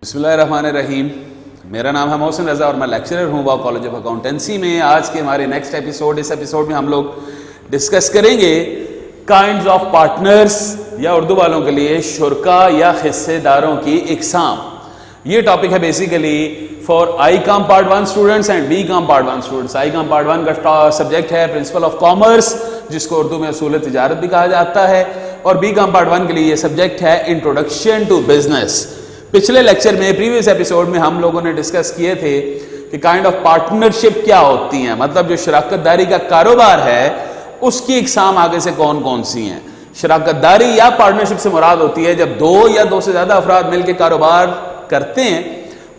बिस्मिल्लाहिर्रहमानिर्रहीम। मेरा नाम है मोहसिन रज़ा और मैं लेक्चरर हूँ वॉ कॉलेज ऑफ अकाउंटेंसी में। आज के हमारे नेक्स्ट एपिसोड, इस एपिसोड में हम लोग डिस्कस करेंगे काइंड्स ऑफ पार्टनर्स, या उर्दू वालों के लिए शुरका या हिस्सेदारों की इकसाम। ये टॉपिक है basically for I com part 1 students and B com part 1 students. I com part 1 का सब्जेक्ट है प्रिंसिपल ऑफ कॉमर्स, जिसको उर्दू में उसूल तिजारत भी कहा जाता है, और बी कॉम पार्ट 1 के लिए ये सब्जेक्ट है इंट्रोडक्शन टू बिजनेस। पिछले लेक्चर में, प्रीवियस एपिसोड में हम लोगों ने डिस्कस किए थे कि काइंड ऑफ पार्टनरशिप क्या होती हैं, मतलब जो शराकतदारी का कारोबार है उसकी इकसाम आगे से कौन कौन सी हैं। शराकतदारी या पार्टनरशिप से मुराद होती है जब दो या दो से ज्यादा अफराद मिलकर कारोबार करते हैं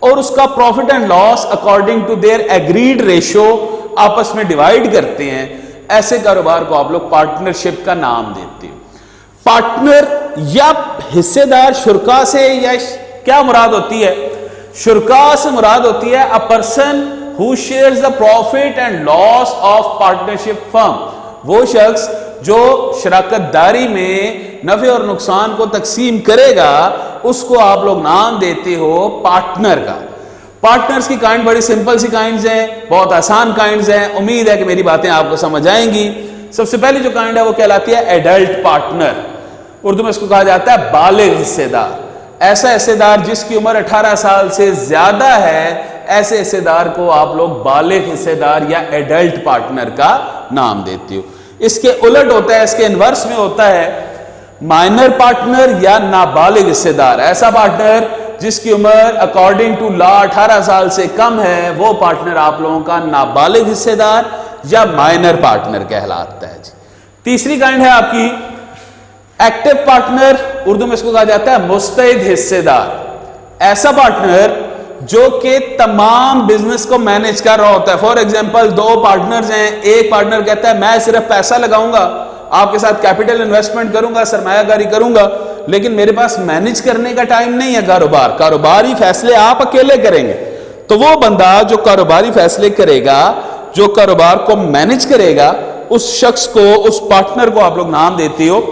और उसका profit and loss according to their agreed ratio आपस में डिवाइड करते हैं। ऐसे कारोबार को आप लोग पार्टनरशिप का नाम देते हैं। पार्टनर या हिस्सेदार शुरका से या क्या मुराद होती है? शुरका से मुराद होती है a person who shares the profit and loss of partnership firm. वो शख्स जो शराकतदारी में नफे और नुकसान को तकसीम करेगा उसको आप लोग नाम देते हो पार्टनर का। पार्टनर्स की काइंड बड़ी सिंपल सी काइंड्स हैं, बहुत आसान काइंड्स हैं। उम्मीद है कि मेरी बातें आपको समझ आएंगी। सबसे पहली जो काइंड है वो कहलाती है एडल्ट पार्टनर। उर्दू में इसको कहा जाता है बालिग हिस्सेदार। ऐसा हिस्सेदार जिसकी उम्र 18 साल से ज्यादा है, ऐसे हिस्सेदार को आप लोग बालिग हिस्सेदार या एडल्ट पार्टनर का नाम देते हो। इसके उलट होता है, इसके इनवर्स में होता है माइनर पार्टनर या नाबालिग हिस्सेदार। ऐसा पार्टनर जिसकी उम्र अकॉर्डिंग टू लॉ 18 साल से कम है, वो पार्टनर आप लोगों का नाबालिग हिस्सेदार या माइनर पार्टनर कहलाता है। तीसरी काइंड है आपकी एक्टिव पार्टनर। उर्दू में इसको कहा जाता है मुस्तैद हिस्सेदार। ऐसा पार्टनर जो कि तमाम बिजनेस को मैनेज कर रहा होता है। फॉर एग्जांपल, दो पार्टनर्स हैं, एक पार्टनर कहता है मैं सिर्फ पैसा लगाऊंगा, आपके साथ कैपिटल इन्वेस्टमेंट करूंगा, सरमायाकारी करूंगा, लेकिन मेरे पास मैनेज करने का टाइम नहीं है कारोबारी फैसले आप अकेले करेंगे। तो वो बंदा जो कारोबारी फैसले करेगा, जो कारोबार को मैनेज करेगा, उस शख्स को, उस पार्टनर को आप लोग नाम देते हो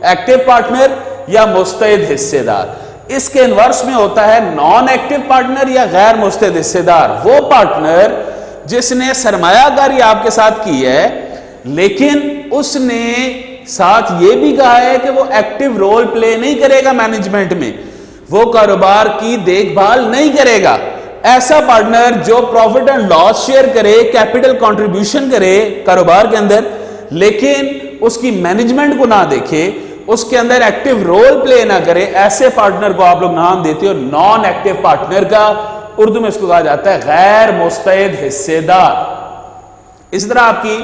एक्टिव पार्टनर या मुस्तैद हिस्सेदार। इसके इनवर्स में होता है नॉन एक्टिव पार्टनर या गैर मुस्तैद हिस्सेदार। वो पार्टनर जिसने सरमायाकारी आपके साथ की है, लेकिन उसने साथ ये भी कहा है कि वो एक्टिव रोल प्ले नहीं करेगा मैनेजमेंट में, वो कारोबार की देखभाल नहीं करेगा। ऐसा पार्टनर जो प्रॉफिट एंड लॉस शेयर करे, कैपिटल कंट्रीब्यूशन करे कारोबार के अंदर, लेकिन उसकी मैनेजमेंट को ना देखे, उसके अंदर एक्टिव रोल प्ले ना करे, ऐसे पार्टनर को आप लोग नाम देते हो नॉन एक्टिव पार्टनर का। उर्दू में इसको कहा जाता है गैर मुस्तैद हिस्सेदार। इस तरह आपकी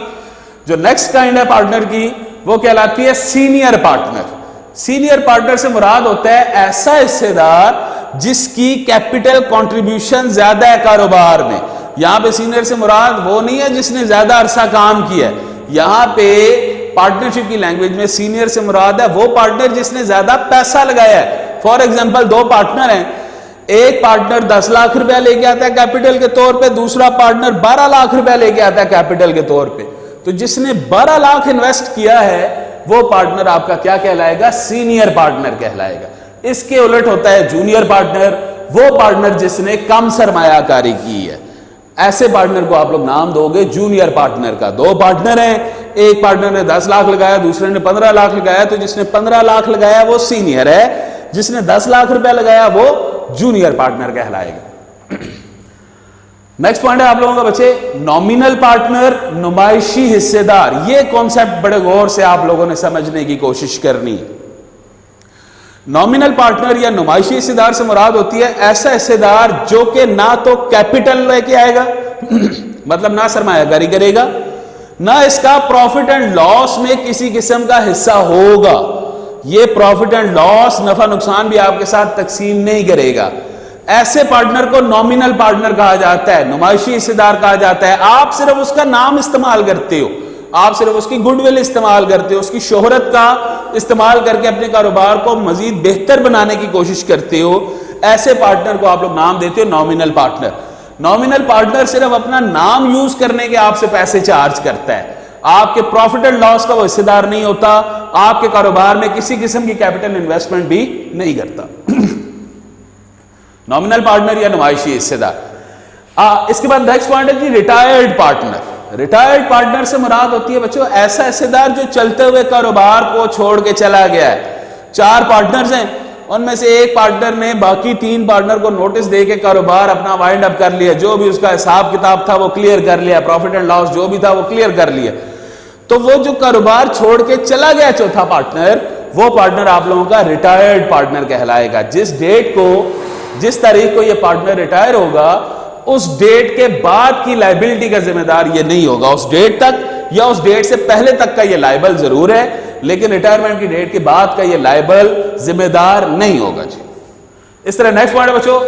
जो नेक्स्ट काइंड है पार्टनर की, वो कहलाती है सीनियर पार्टनर। सीनियर पार्टनर से मुराद होता है ऐसा हिस्सेदार जिसकी कैपिटल कंट्रीब्यूशन ज्यादा है कारोबार में। यहां पे सीनियर से मुराद वो नहीं है जिसने ज्यादा अरसा काम किया है। यहां पे पार्टनरशिप की लैंग्वेज में सीनियर से मुराद है वो पार्टनर जिसने ज्यादा पैसा लगाया है। फॉर एग्जांपल, दो पार्टनर हैं, एक पार्टनर 10 लाख रुपया लेके आता है कैपिटल के तौर पे, दूसरा पार्टनर 12 लाख रुपया लेके आता है कैपिटल के तौर पे। तो जिसने 12 लाख इन्वेस्ट किया है वो पार्टनर आपका क्या कहलाएगा? सीनियर पार्टनर कहलाएगा। इसके उलट होता है जूनियर पार्टनर, वो पार्टनर जिसने कम सरमायाकारी की है। ऐसे पार्टनर को आप लोग नाम दोगे जूनियर पार्टनर का। दो पार्टनर हैं, एक पार्टनर ने 10 लाख लगाया, दूसरे ने 15 लाख लगाया, तो जिसने 15 लाख लगाया वो सीनियर है, जिसने 10 लाख रुपया लगाया वो जूनियर पार्टनर कहलाएगा। नेक्स्ट पॉइंट है आप लोगों का बच्चे नॉमिनल पार्टनर, नुमाइशी हिस्सेदार। ये कॉन्सेप्ट बड़े गौर से आप लोगों ने समझने की कोशिश करनी है। नॉमिनल पार्टनर या नुमाइशी हिस्सेदार से मुराद होती है ऐसा हिस्सेदार जो कि ना तो कैपिटल लेके आएगा मतलब ना सरमायाकारी करेगा, ना इसका प्रॉफिट एंड लॉस में किसी किस्म का हिस्सा होगा। ये प्रॉफिट एंड लॉस, नफा नुकसान भी आपके साथ तकसीम नहीं करेगा। ऐसे पार्टनर को नॉमिनल पार्टनर कहा जाता है, नुमाइशी हिस्सेदार कहा जाता है। आप सिर्फ उसका नाम इस्तेमाल करते हो, आप सिर्फ उसकी गुडविल इस्तेमाल करते हो, उसकी शोहरत का इस्तेमाल करके अपने कारोबार को मजीद बेहतर बनाने की कोशिश करते हो। ऐसे पार्टनर को आप लोग नाम देते हो नॉमिनल पार्टनर। नॉमिनल पार्टनर सिर्फ अपना नाम यूज करने के आपसे पैसे चार्ज करता है, आपके प्रॉफिट एंड लॉस का वो हिस्सेदार नहीं होता, आपके कारोबार में किसी किस्म की कैपिटल इन्वेस्टमेंट भी नहीं करता। नॉमिनल पार्टनर या नुमाइशी हिस्सेदार। इसके बाद नेक्स्ट पॉइंट है जी रिटायर्ड पार्टनर। रिटायर्ड पार्टनर से मुराद होती है बच्चों ऐसा हिस्सेदार जो चलते हुए कारोबार को छोड़ के चला गया है। 4 पार्टनर्स हैं, उनमें से एक पार्टनर ने बाकी 3 पार्टनर को नोटिस दे के कारोबार अपना वाइंड अप कर लिया, जो भी उसका हिसाब किताब था वो क्लियर कर लिया, प्रॉफिट एंड लॉस जो भी था वो क्लियर कर लिया। तो वो जो कारोबार छोड़ के चला गया चौथा पार्टनर, वो पार्टनर आप लोगों का रिटायर्ड पार्टनर कहलाएगा। जिस तारीख को ये पार्टनर रिटायर होगा उस डेट के बाद की लायबिलिटी का जिम्मेदार ये नहीं होगा। उस डेट तक या उस डेट से पहले तक का ये लायबल जरूर है, लेकिन रिटायरमेंट की डेट के बाद का ये लायबल जिम्मेदार नहीं होगा जी। इस तरह नेक्स्ट पॉइंट है बच्चों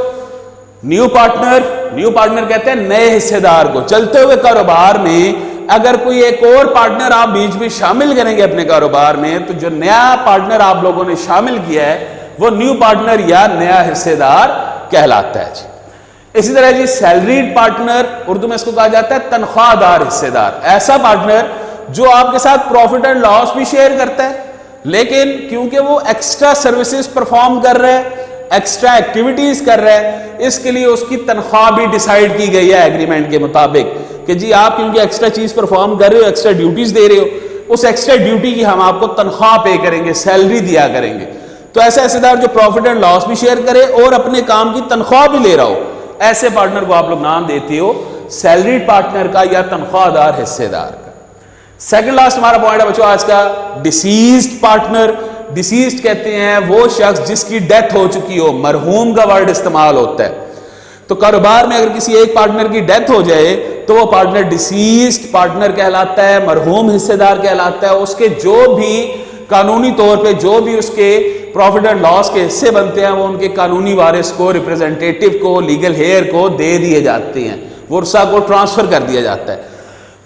न्यू पार्टनर। न्यू पार्टनर कहते हैं नए हिस्सेदार को। चलते हुए कारोबार में अगर कोई एक और पार्टनर आप बीच में शामिल करेंगे अपने कारोबार में, तो जो नया पार्टनर आप लोगों ने शामिल किया है वो न्यू पार्टनर या नया हिस्सेदार कहलाता है जी। इसी तरह जी सैलरीड पार्टनर, उर्दू में इसको कहा जाता है तनख्वाहदार हिस्सेदार। ऐसा पार्टनर जो आपके साथ प्रॉफिट एंड लॉस भी शेयर करता है, लेकिन क्योंकि वो एक्स्ट्रा सर्विसेज परफॉर्म कर रहा है, एक्स्ट्रा एक्टिविटीज कर रहा है, इसके लिए उसकी तनख्वाह भी डिसाइड की गई है एग्रीमेंट के मुताबिक कि जी आप क्योंकि एक्स्ट्रा चीज परफॉर्म कर रहे हो, एक्स्ट्रा ड्यूटीज दे रहे हो, उस एक्स्ट्रा ड्यूटी की हम आपको तनख्वाह पे करेंगे, सैलरी दिया करेंगे। तो ऐसा हिस्सेदार जो प्रॉफिट एंड लॉस भी शेयर करे और अपने काम की तनख्वाह भी ले रहा हो, ऐसे पार्टनर को आप लोग नाम देते हो सैलरीड पार्टनर का या तनख्वाहदार हिस्सेदार का। सेकंड लास्ट हमारा पॉइंट है बच्चों आज का डिसीज्ड पार्टनर। डिसीज्ड कहते हैं वो शख्स जिसकी डेथ हो चुकी हो, मरहूम का वर्ड इस्तेमाल होता है। तो कारोबार में अगर किसी एक पार्टनर की डेथ हो जाए तो वो पार्टनर डिसीज्ड पार्टनर कहलाता है, मरहूम हिस्सेदार कहलाता है। उसके जो भी कानूनी तौर पे जो भी उसके प्रॉफिट एंड लॉस के हिस्से बनते हैं वो उनके कानूनी वारिस को, रिप्रेजेंटेटिव को, लीगल हेयर को दे दिए जाते हैं, वर्सा को ट्रांसफर कर दिया जाता है।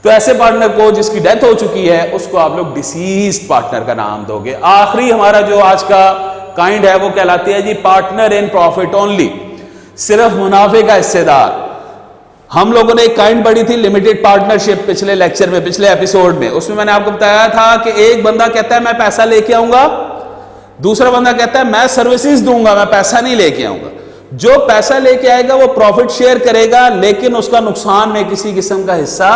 तो ऐसे पार्टनर को जिसकी डेथ हो चुकी है उसको आप लोग डिसीज्ड पार्टनर का नाम दोगे। आखिरी हमारा जो आज का काइंड है वो कहलाती है जी पार्टनर इन प्रॉफिट ओनली, सिर्फ मुनाफे का हिस्सेदार। हम लोगों ने एक काइंड पढ़ी थी लिमिटेड पार्टनरशिप पिछले लेक्चर में, पिछले एपिसोड में। उसमें मैंने आपको बताया था कि एक बंदा कहता है मैं पैसा लेके आऊंगा, दूसरा बंदा कहता है मैं सर्विसेज दूंगा, मैं पैसा नहीं लेके आऊंगा। जो पैसा लेके आएगा वो प्रॉफिट शेयर करेगा, लेकिन उसका नुकसान में किसी किस्म का हिस्सा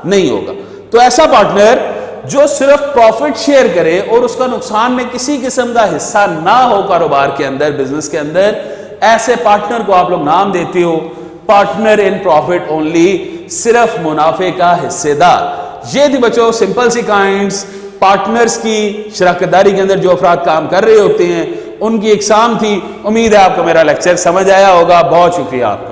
नहीं होगा। तो ऐसा पार्टनर जो सिर्फ प्रॉफिट शेयर करे और उसका नुकसान में किसी किस्म का हिस्सा ना हो कारोबार के अंदर, बिजनेस के अंदर, ऐसे पार्टनर को आप लोग नाम देते हो पार्टनर इन प्रॉफिट ओनली, सिर्फ मुनाफे का हिस्सेदार। ये थी बच्चों सिंपल सी काइंड्स पार्टनर्स की शराकतदारी के अंदर जो अफराद काम कर रहे होते हैं उनकी इकसाम थी। उम्मीद है आपको मेरा लेक्चर समझ आया होगा। बहुत शुक्रिया आपका।